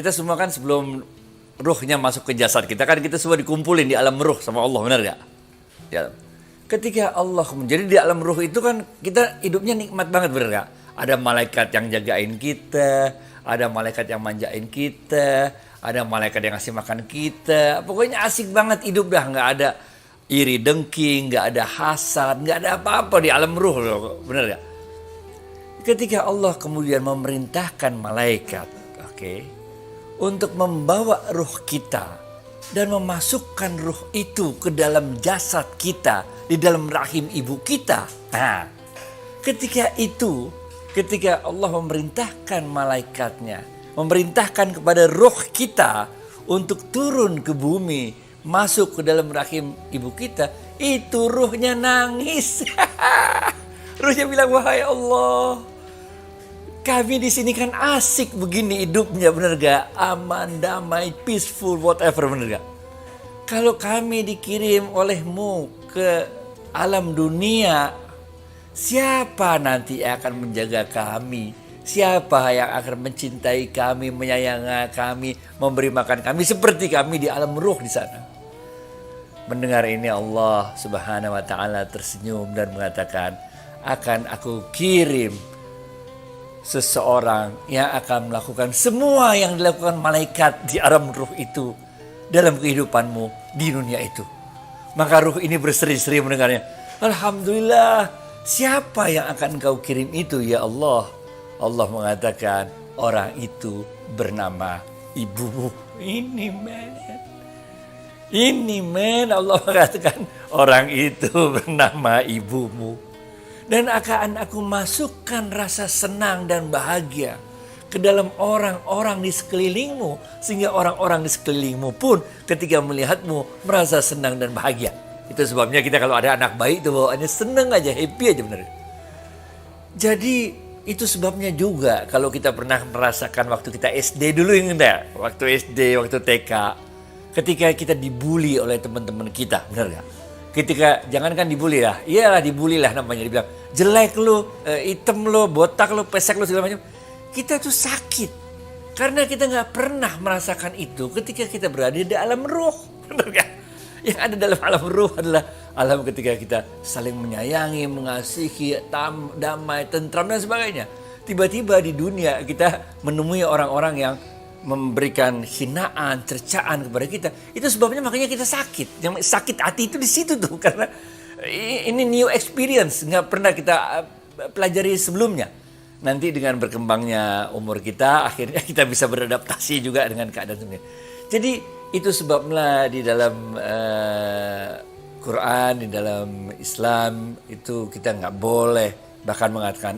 kita semua kan sebelum ruhnya masuk ke jasad kita kan kita semua dikumpulin di alam ruh sama Allah, benar gak? Ya. Ketika Allah menjadi di alam ruh itu kan kita hidupnya nikmat banget, benar gak? Ada malaikat yang jagain kita, ada malaikat yang manjain kita, ada malaikat yang ngasih makan kita. Pokoknya asik banget hidup dah, nggak ada iri dengki, nggak ada hasad, nggak ada apa-apa di alam ruh loh, benar gak? Ketika Allah kemudian memerintahkan malaikat, untuk membawa ruh kita dan memasukkan ruh itu ke dalam jasad kita, di dalam rahim ibu kita. Nah, ketika Allah memerintahkan malaikatnya, memerintahkan kepada ruh kita untuk turun ke bumi, masuk ke dalam rahim ibu kita, itu ruhnya nangis. Ruhnya bilang, wahai Allah, kami di sini kan asik begini hidupnya, bener gak? Aman, damai, peaceful, whatever, bener gak? Kalau kami dikirim olehmu ke alam dunia, siapa nanti yang akan menjaga kami? Siapa yang akan mencintai kami, menyayangi kami, memberi makan kami seperti kami di alam ruh di sana? Mendengar ini Allah Subhanahu wa taala tersenyum dan mengatakan, akan aku kirim seseorang yang akan melakukan semua yang dilakukan malaikat di alam ruh itu dalam kehidupanmu di dunia itu. Maka ruh ini berseri-seri mendengarnya. Alhamdulillah, siapa yang akan kau kirim itu ya Allah? Allah mengatakan, orang itu bernama ibumu. Ini men, Allah mengatakan orang itu bernama ibumu. Dan akan aku masukkan rasa senang dan bahagia ke dalam orang-orang di sekelilingmu. Sehingga orang-orang di sekelilingmu pun ketika melihatmu merasa senang dan bahagia. Itu sebabnya kita kalau ada anak bayi itu bawaannya senang aja, happy aja bener. Jadi itu sebabnya juga kalau kita pernah merasakan waktu kita SD dulu, enggak? Waktu SD, waktu TK. Ketika kita dibully oleh teman-teman kita, bener gak? Ketika jangankan dibully lah, iyalah dibully lah namanya, dibilang jelek lu, hitam lu, botak lu, pesek lu segala macam. Kita tuh sakit karena kita nggak pernah merasakan itu ketika kita berada di alam ruh, benar kan? Yang ada dalam alam ruh adalah alam ketika kita saling menyayangi, mengasihi, damai, tentram dan sebagainya. Tiba-tiba di dunia kita menemui orang-orang yang memberikan hinaan, cercaan kepada kita. Itu sebabnya makanya kita sakit. Yang sakit hati itu di situ tuh, karena ini new experience, nggak pernah kita pelajari sebelumnya. Nanti dengan berkembangnya umur kita, akhirnya kita bisa beradaptasi juga dengan keadaan sebelumnya. Jadi itu sebabnya di dalam Quran, di dalam Islam itu kita nggak boleh bahkan mengatakan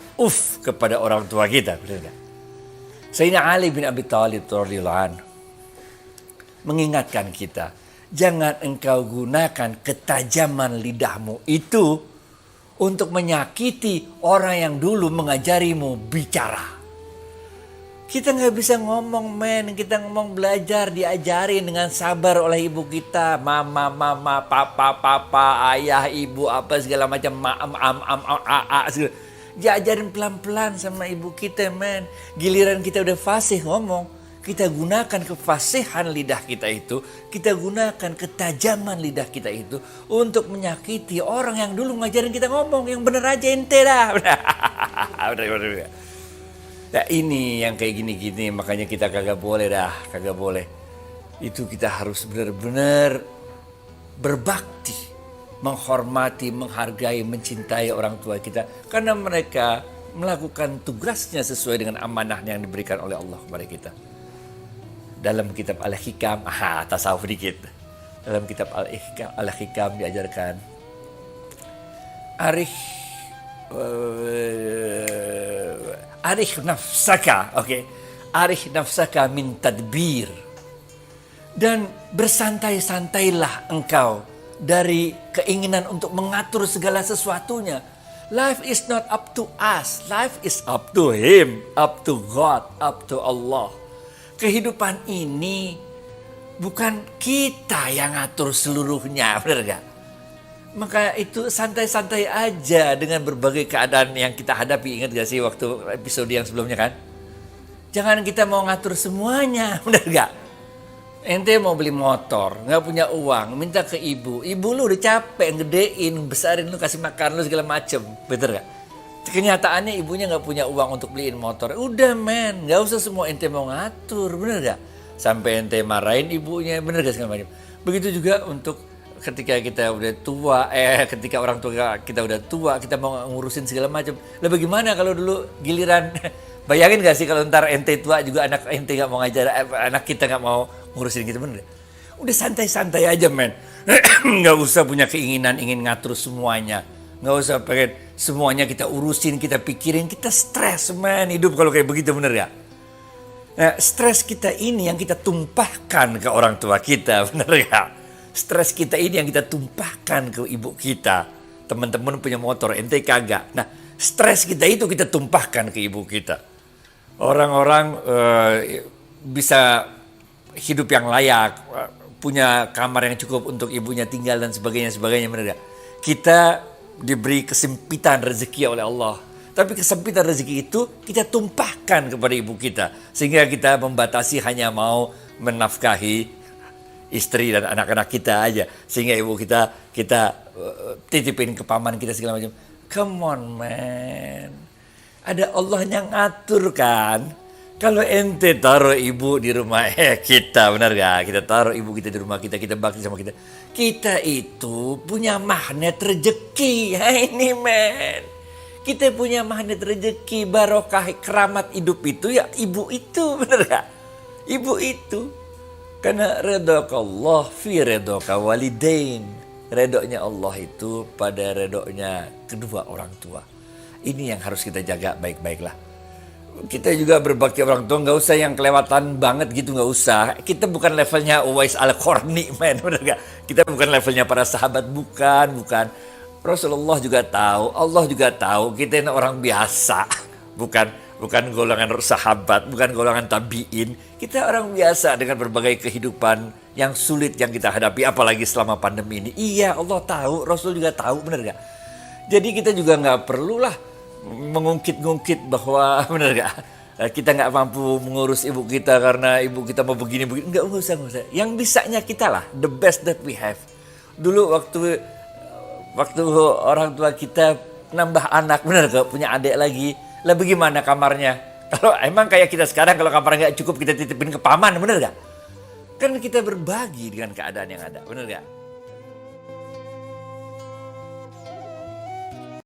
kepada orang tua kita, benar nggak? Sayyidina Ali bin Abi Thalib radhiyallahu anhu mengingatkan kita, jangan engkau gunakan ketajaman lidahmu itu untuk menyakiti orang yang dulu mengajarimu bicara. Kita nggak bisa ngomong kita ngomong belajar, diajarin dengan sabar oleh ibu kita, mama, papa, ayah, ibu, apa segala macam, segala. Diajarin pelan-pelan sama ibu kita, Giliran kita udah fasih ngomong, kita gunakan kefasihan lidah kita itu, kita gunakan ketajaman lidah kita itu untuk menyakiti orang yang dulu ngajarin kita ngomong. Yang bener aja ente dah. Bener. Nah ini yang kayak gini-gini, makanya kita kagak boleh. Itu kita harus benar-benar berbakti, menghormati, menghargai, mencintai orang tua kita. Karena mereka melakukan tugasnya sesuai dengan amanah yang diberikan oleh Allah kepada kita. Dalam kitab Al-Hikam, tasawuf dikit. Dalam kitab Al-Hikam diajarkan, Arikh nafsaka, Arikh nafsaka min tadbir. Dan bersantai-santailah engkau dari keinginan untuk mengatur segala sesuatunya. Life is not up to us. Life is up to Him, up to God, up to Allah. Kehidupan ini bukan kita yang ngatur seluruhnya, benar gak? Maka itu santai-santai aja dengan berbagai keadaan yang kita hadapi. Ingat gak sih waktu episode yang sebelumnya kan? Jangan kita mau ngatur semuanya, bener gak? Ente mau beli motor, nggak punya uang, minta ke ibu. Ibu lu udah capek, gedein, besarin lu, kasih makan lu segala macem. Bener gak? Kenyataannya ibunya nggak punya uang untuk beliin motor. Udah men, nggak usah semua ente mau ngatur, bener gak? Sampai ente marahin ibunya, bener gak segala macam. Begitu juga untuk ketika kita udah tua, ketika orang tua kita udah tua, kita mau ngurusin segala macam. Lah bagaimana kalau dulu giliran, bayangin gak sih kalau ntar ente tua juga anak ente nggak mau ngajar, anak kita nggak mau ngurusin kita, bener gak? Udah santai-santai aja men, nggak usah punya keinginan ingin ngatur semuanya. Nggak usah pengen semuanya kita urusin, kita pikirin, kita stres men hidup kalau kayak begitu, bener ya? Nah, stres kita ini yang kita tumpahkan ke orang tua kita, bener ya? Stres kita ini yang kita tumpahkan ke ibu kita. Teman-teman punya motor, ente kagak. Nah, stres kita itu kita tumpahkan ke ibu kita. Orang-orang bisa hidup yang layak, punya kamar yang cukup untuk ibunya tinggal dan sebagainya, bener gak? Kita diberi kesempitan rezeki oleh Allah. Tapi kesempitan rezeki itu kita tumpahkan kepada ibu kita. Sehingga kita membatasi hanya mau menafkahi istri dan anak-anak kita aja. Sehingga ibu kita titipin ke paman kita segala macam. Come on man. Ada Allah yang ngatur kan. Kalau ente taruh ibu di rumah kita, benar gak? Kita taruh ibu kita di rumah kita, kita bakti sama kita. Kita itu punya magnet rezeki. Ini men. Kita punya magnet rezeki, barokah, keramat hidup itu ya ibu itu, benar gak? Ibu itu. Karena redha Allah fi redha walidain. Redhonya Allah itu pada redhonya kedua orang tua. Ini yang harus kita jaga baik-baik lah. Kita juga berbakti orang tua, nggak usah yang kelewatan banget gitu, nggak usah. Kita bukan levelnya Uwais Al-Qarni, men, bener gak? Kita bukan levelnya para sahabat, bukan. Rasulullah juga tahu, Allah juga tahu, kita ini orang biasa, bukan golongan sahabat, bukan golongan tabiin. Kita orang biasa dengan berbagai kehidupan yang sulit yang kita hadapi, apalagi selama pandemi ini. Iya, Allah tahu, Rasul juga tahu, bener gak? Jadi kita juga nggak perlulah mengungkit-ungkit bahwa benar gak kita nggak mampu mengurus ibu kita karena ibu kita mau begini, nggak usah. Yang bisanya kita lah, the best that we have. Dulu waktu orang tua kita nambah anak, benar gak, punya adik lagi, lah bagaimana kamarnya? Kalau emang kayak kita sekarang, kalau kamar nggak cukup kita titipin ke paman, benar gak? Kan kita berbagi dengan keadaan yang ada, benar gak?